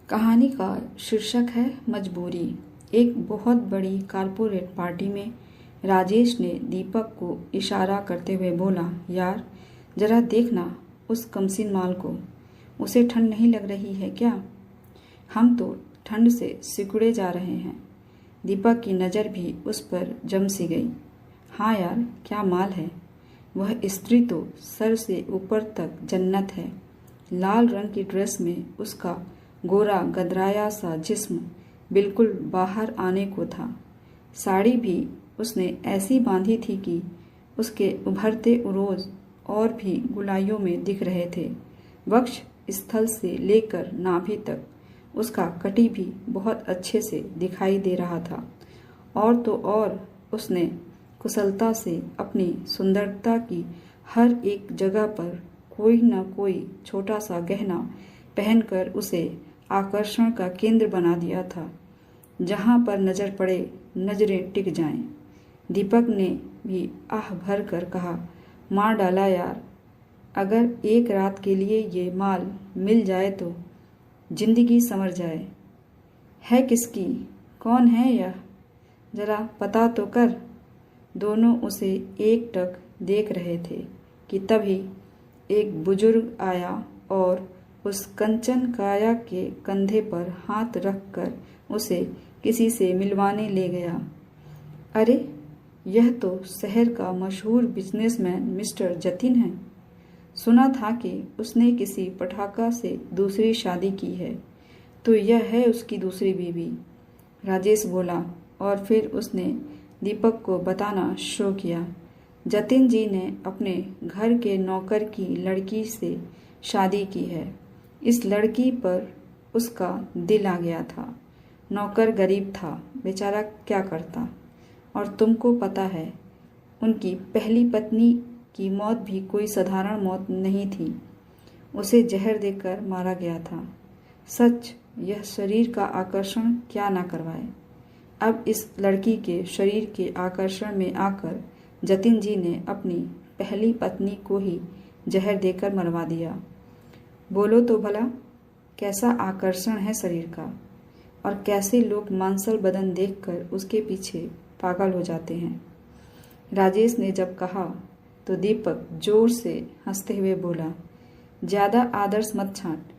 कहानी का शीर्षक है मजबूरी। एक बहुत बड़ी कारपोरेट पार्टी में राजेश ने दीपक को इशारा करते हुए बोला, यार जरा देखना उस कमसीन माल को, उसे ठंड नहीं लग रही है क्या? हम तो ठंड से सिकुड़े जा रहे हैं। दीपक की नज़र भी उस पर जम सी गई। हाँ यार, क्या माल है। वह स्त्री तो सर से ऊपर तक जन्नत है। लाल रंग की ड्रेस में उसका गोरा गदराया सा जिस्म बिल्कुल बाहर आने को था। साड़ी भी उसने ऐसी बांधी थी कि उसके उभरते उरोज और भी गुलाइयों में दिख रहे थे। वक्ष स्थल से लेकर नाभि तक उसका कटी भी बहुत अच्छे से दिखाई दे रहा था। और तो और उसने कुशलता से अपनी सुंदरता की हर एक जगह पर कोई न कोई छोटा सा गहना पहनकर उसे आकर्षण का केंद्र बना दिया था। जहाँ पर नजर पड़े नजरें टिक जाएं। दीपक ने भी आह भर कर कहा, मार डाला यार। अगर एक रात के लिए ये माल मिल जाए तो जिंदगी संवर जाए। है किसकी? कौन है यह? जरा पता तो कर। दोनों उसे एकटक देख रहे थे कि तभी एक बुजुर्ग आया और उस कंचन काया के कंधे पर हाथ रखकर उसे किसी से मिलवाने ले गया। अरे, यह तो शहर का मशहूर बिजनेसमैन मिस्टर जतिन है। सुना था कि उसने किसी पटाखा से दूसरी शादी की है, तो यह है उसकी दूसरी बीवी। राजेश बोला और फिर उसने दीपक को बताना शुरू किया। जतिन जी ने अपने घर के नौकर की लड़की से शादी की है। इस लड़की पर उसका दिल आ गया था। नौकर गरीब था, बेचारा क्या करता। और तुमको पता है, उनकी पहली पत्नी की मौत भी कोई साधारण मौत नहीं थी। उसे जहर देकर मारा गया था। सच, यह शरीर का आकर्षण क्या ना करवाए। अब इस लड़की के शरीर के आकर्षण में आकर जतिन जी ने अपनी पहली पत्नी को ही जहर देकर मरवा दिया। बोलो तो भला, कैसा आकर्षण है शरीर का, और कैसे लोग मांसल बदन देखकर उसके पीछे पागल हो जाते हैं। राजेश ने जब कहा तो दीपक जोर से हंसते हुए बोला, ज़्यादा आदर्श मत छांट।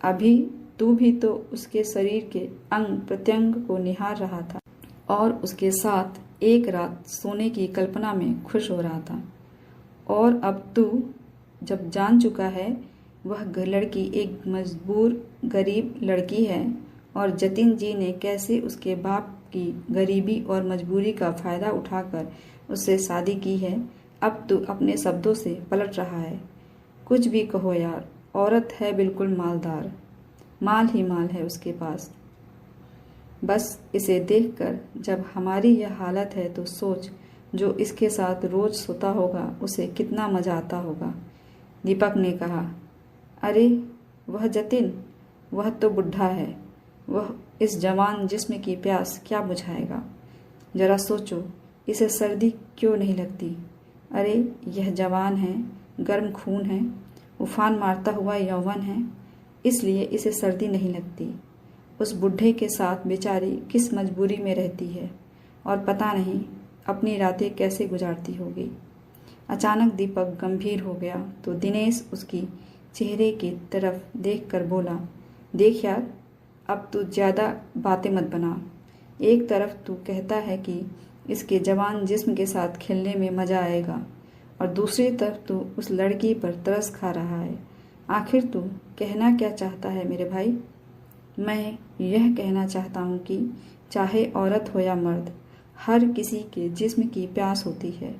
अभी तू भी तो उसके शरीर के अंग प्रत्यंग को निहार रहा था और उसके साथ एक रात सोने की कल्पना में खुश हो रहा था। और अब तू जब जान चुका है वह लड़की एक मजबूर गरीब लड़की है और जतिन जी ने कैसे उसके बाप की गरीबी और मजबूरी का फ़ायदा उठाकर उससे शादी की है, अब तू अपने शब्दों से पलट रहा है। कुछ भी कहो यार, औरत है बिल्कुल मालदार, माल ही माल है उसके पास। बस इसे देखकर जब हमारी यह हालत है तो सोच, जो इसके साथ रोज सोता होगा उसे कितना मज़ा आता होगा। दीपक ने कहा, अरे वह जतिन, वह तो बुढ़ा है। वह इस जवान जिस्म की प्यास क्या बुझाएगा। जरा सोचो, इसे सर्दी क्यों नहीं लगती। अरे यह जवान है, गर्म खून है, उफान मारता हुआ यौवन है, इसलिए इसे सर्दी नहीं लगती। उस बुढ़े के साथ बेचारी किस मजबूरी में रहती है और पता नहीं अपनी रातें कैसे गुजारती होगी। अचानक दीपक गंभीर हो गया तो दिनेश उसकी चेहरे की तरफ देखकर बोला, देख यार, अब तू ज़्यादा बातें मत बना। एक तरफ तू कहता है कि इसके जवान जिस्म के साथ खेलने में मज़ा आएगा और दूसरी तरफ तू उस लड़की पर तरस खा रहा है। आखिर तू कहना क्या चाहता है मेरे भाई? मैं यह कहना चाहता हूँ कि चाहे औरत हो या मर्द, हर किसी के जिस्म की प्यास होती है।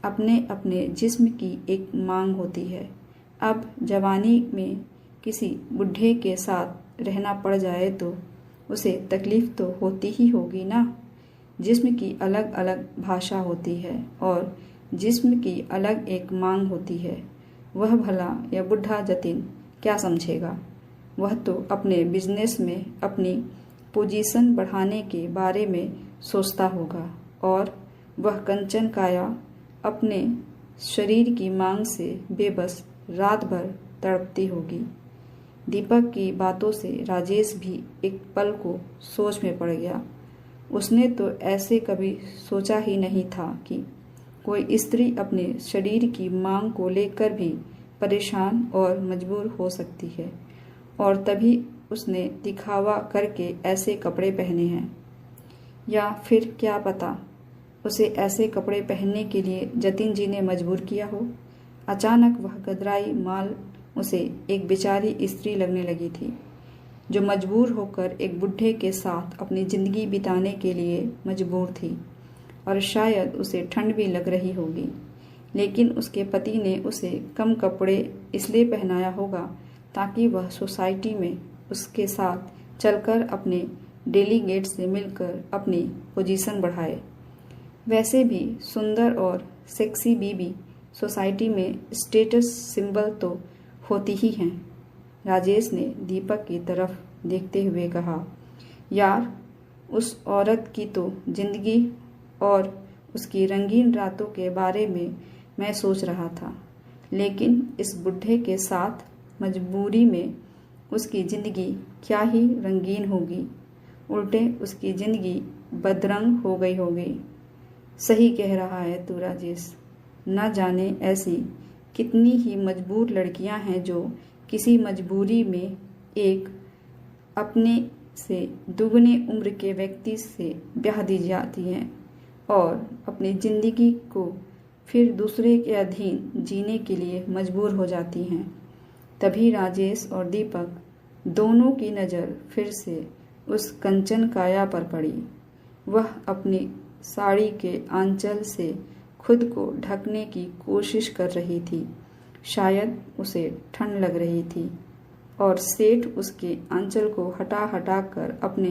अपने अपने जिस्म की एक मांग होती है। अब जवानी में किसी बुढ़े के साथ रहना पड़ जाए तो उसे तकलीफ़ तो होती ही होगी ना। जिस्म की अलग अलग भाषा होती है और जिस्म की अलग एक मांग होती है। वह भला या बुढ़ा जतिन क्या समझेगा? वह तो अपने बिजनेस में अपनी पोजीशन बढ़ाने के बारे में सोचता होगा और वह कंचन काया अपने शरीर की मांग से बेबस रात भर तड़पती होगी। दीपक की बातों से राजेश भी एक पल को सोच में पड़ गया। उसने तो ऐसे कभी सोचा ही नहीं था कि कोई स्त्री अपने शरीर की मांग को लेकर भी परेशान और मजबूर हो सकती है, और तभी उसने दिखावा करके ऐसे कपड़े पहने हैं। या फिर क्या पता उसे ऐसे कपड़े पहनने के लिए जतिन जी ने मजबूर किया हो। अचानक वह गदराई माल उसे एक बेचारी स्त्री लगने लगी थी, जो मजबूर होकर एक बुढ़े के साथ अपनी जिंदगी बिताने के लिए मजबूर थी। और शायद उसे ठंड भी लग रही होगी, लेकिन उसके पति ने उसे कम कपड़े इसलिए पहनाया होगा ताकि वह सोसाइटी में उसके साथ चलकर अपने डेलीगेट से मिलकर अपनी पोजीशन बढ़ाए। वैसे भी सुंदर और सेक्सी बीबी सोसाइटी में स्टेटस सिंबल तो होती ही हैं। राजेश ने दीपक की तरफ देखते हुए कहा, यार उस औरत की तो जिंदगी और उसकी रंगीन रातों के बारे में मैं सोच रहा था, लेकिन इस बुढ़े के साथ मजबूरी में उसकी ज़िंदगी क्या ही रंगीन होगी, उल्टे उसकी ज़िंदगी बदरंग हो गई होगी। सही कह रहा है तू राजेश। न जाने ऐसी कितनी ही मजबूर लड़कियां हैं जो किसी मजबूरी में एक अपने से दुगने उम्र के व्यक्ति से ब्याह दी जाती हैं और अपनी ज़िंदगी को फिर दूसरे के अधीन जीने के लिए मजबूर हो जाती हैं। तभी राजेश और दीपक दोनों की नज़र फिर से उस कंचन काया पर पड़ी। वह अपनी साड़ी के आंचल से खुद को ढकने की कोशिश कर रही थी। शायद उसे ठंड लग रही थी और सेठ उसके आंचल को हटा हटा कर अपने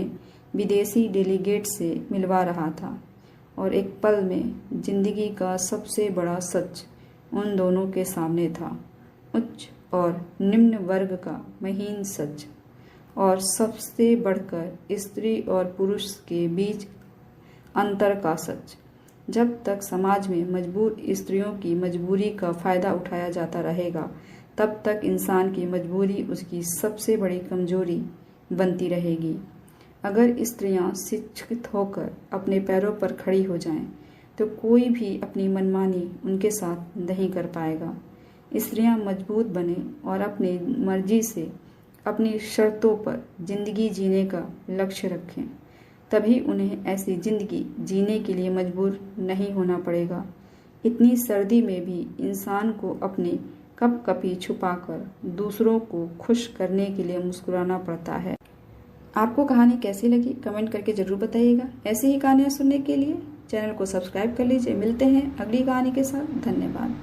विदेशी डेलीगेट से मिलवा रहा था। और एक पल में जिंदगी का सबसे बड़ा सच उन दोनों के सामने था, उच्च और निम्न वर्ग का महीन सच, और सबसे बढ़कर स्त्री और पुरुष के बीच अंतर का सच। जब तक समाज में मजबूर स्त्रियों की मजबूरी का फायदा उठाया जाता रहेगा, तब तक इंसान की मजबूरी उसकी सबसे बड़ी कमजोरी बनती रहेगी। अगर स्त्रियां शिक्षित होकर अपने पैरों पर खड़ी हो जाएं, तो कोई भी अपनी मनमानी उनके साथ नहीं कर पाएगा। स्त्रियां मजबूत बने और अपनी मर्जी से अपनी शर्तों पर जिंदगी जीने का लक्ष्य रखें, तभी उन्हें ऐसी जिंदगी जीने के लिए मजबूर नहीं होना पड़ेगा। इतनी सर्दी में भी इंसान को अपनी कपकपी छुपाकर दूसरों को खुश करने के लिए मुस्कुराना पड़ता है। आपको कहानी कैसी लगी कमेंट करके जरूर बताइएगा। ऐसी ही कहानियाँ सुनने के लिए चैनल को सब्सक्राइब कर लीजिए। मिलते हैं अगली कहानी के साथ। धन्यवाद।